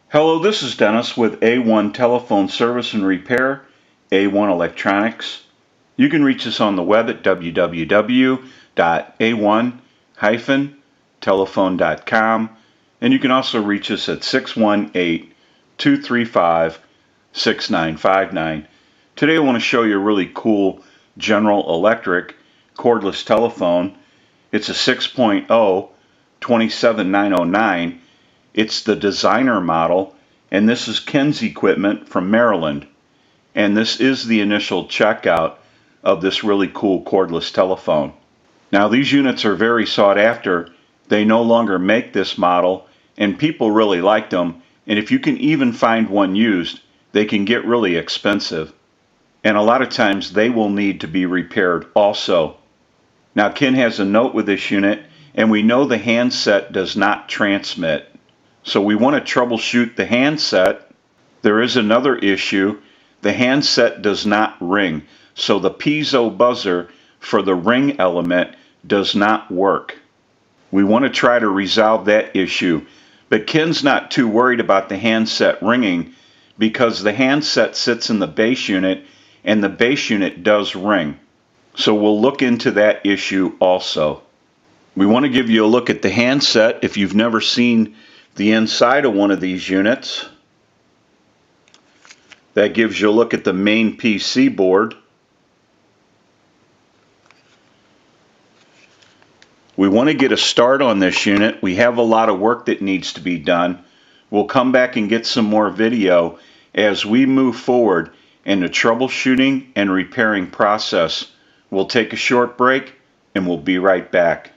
Hello, this is Dennis with A1 Telephone Service and Repair, A1 Electronics. You can reach us on the web at www.a1-telephone.com, and you can also reach us at 618-235-6959. Today I want to show you a really cool General Electric cordless telephone. It's a 6.0 27909. It's the designer model, and this is Ken's Equipment from Maryland. And this is the initial checkout of this really cool cordless telephone. Now these units are very sought after. They no longer make this model, and people really like them. And if you can even find one used, they can get really expensive. And a lot of times they will need to be repaired also. Now Ken has a note with this unit, and we know the handset does not transmit. So we want to troubleshoot the handset. There is another issue. The handset does not ring. So the piezo buzzer for the ring element does not work. We want to try to resolve that issue. But Ken's not too worried about the handset ringing because the handset sits in the base unit and the base unit does ring. So we'll look into that issue also. We want to give you a look at the handset if you've never seen the inside of one of these units. That gives you a look at the main PC board. We want to get a start on this unit. We have a lot of work that needs to be done. We'll come back and get some more video as we move forward in the troubleshooting and repairing process. We'll take a short break and we'll be right back.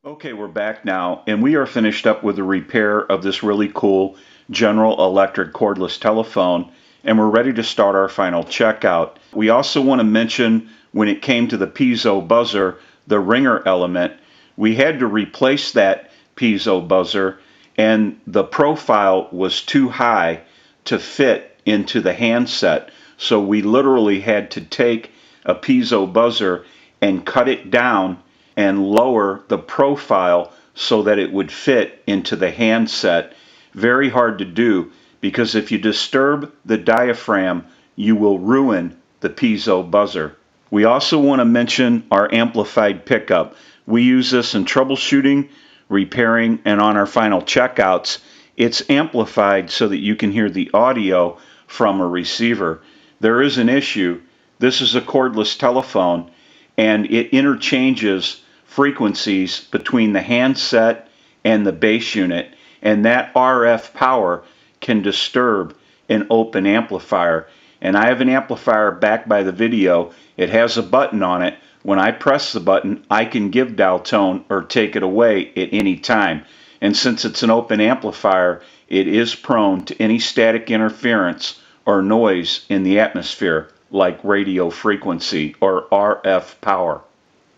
Okay, we're back now, and we are finished up with the repair of this really cool General Electric cordless telephone, and we're ready to start our final checkout. We also want to mention when it came to the piezo buzzer, the ringer element, we had to replace that piezo buzzer, and the profile was too high to fit into the handset. So we literally had to take a piezo buzzer and cut it down and lower the profile so that it would fit into the handset. Very hard to do because if you disturb the diaphragm, you will ruin the piezo buzzer. We also want to mention our amplified pickup. We use this in troubleshooting, repairing, and on our final checkouts. It's amplified so that you can hear the audio from a receiver. There is an issue. This is a cordless telephone, and it interchanges frequencies between the handset and the base unit, and that RF power can disturb an open amplifier. And I have an amplifier back by the video. It has a button on it. When I press the button, I can give dial tone or take it away at any time. And since it's an open amplifier, it is prone to any static interference or noise in the atmosphere, like radio frequency or RF power.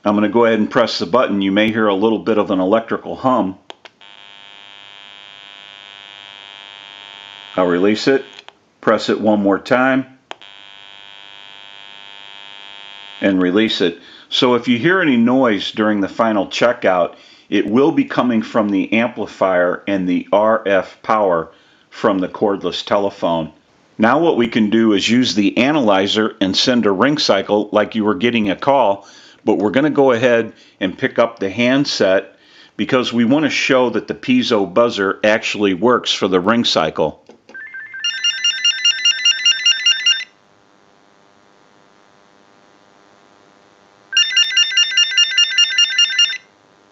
I'm going to go ahead and press the button. You may hear a little bit of an electrical hum. I'll release it, press it one more time, and release it. So if you hear any noise during the final checkout, it will be coming from the amplifier and the RF power from the cordless telephone. Now what we can do is use the analyzer and send a ring cycle like you were getting a call, but we're going to go ahead and pick up the handset because we want to show that the piezo buzzer actually works for the ring cycle.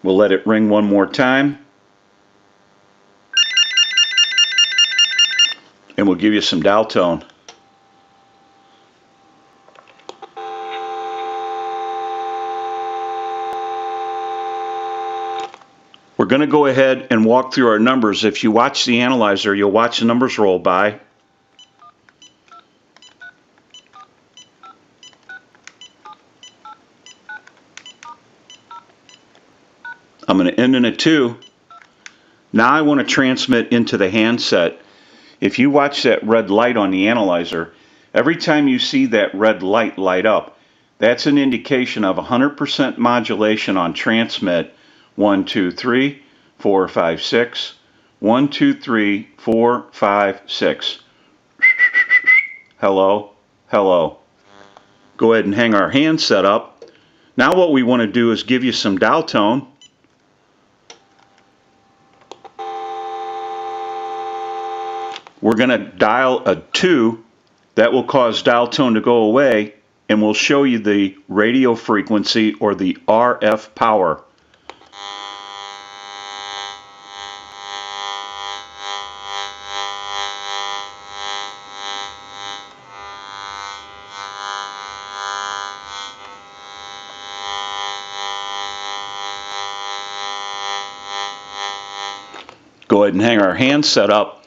We'll let it ring one more time, and we'll give you some dial tone. We're going to go ahead and walk through our numbers. If you watch the analyzer, you'll watch the numbers roll by. I'm going to end in a 2. Now I want to transmit into the handset. If you watch that red light on the analyzer, every time you see that red light light up, that's an indication of 100% modulation on transmit 1, 2, 3, 4, 5, 6. 1, 2, 3, 4, 5, 6. Hello, hello. Go ahead and hang our handset up. Now what we want to do is give you some dial tone. We're going to dial a 2. That will cause dial tone to go away, and we'll show you the radio frequency or the RF power. Go ahead and hang our handset up.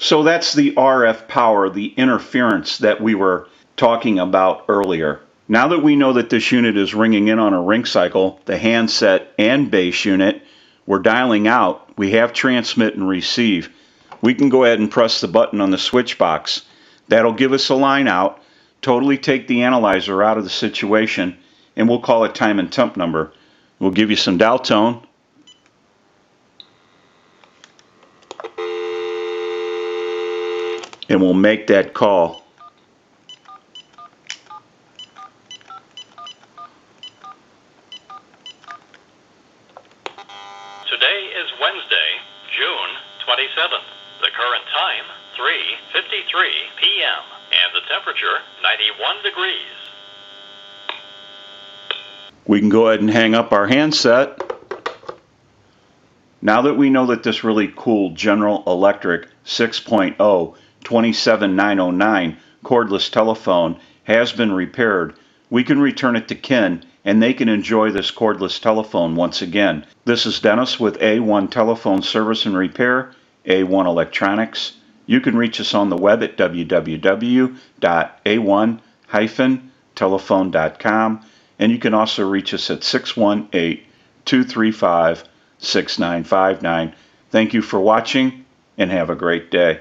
So that's the RF power, the interference that we were talking about earlier. Now that we know that this unit is ringing in on a ring cycle, the handset and base unit, we're dialing out. We have transmit and receive. We can go ahead and press the button on the switch box. That'll give us a line out, totally take the analyzer out of the situation, and we'll call it time and temp number. We'll give you some dial tone. And we'll make that call. Today is Wednesday, June 27th. The current time, 3:53 p.m. and the temperature, 91 degrees. We can go ahead and hang up our handset. Now that we know that this really cool General Electric 6.0 27909 cordless telephone has been repaired, we can return it to Ken and they can enjoy this cordless telephone once again. This is Dennis with A1 Telephone Service and Repair, A1 Electronics. You can reach us on the web at www.a1-telephone.com, and you can also reach us at 618-235-6959. Thank you for watching and have a great day.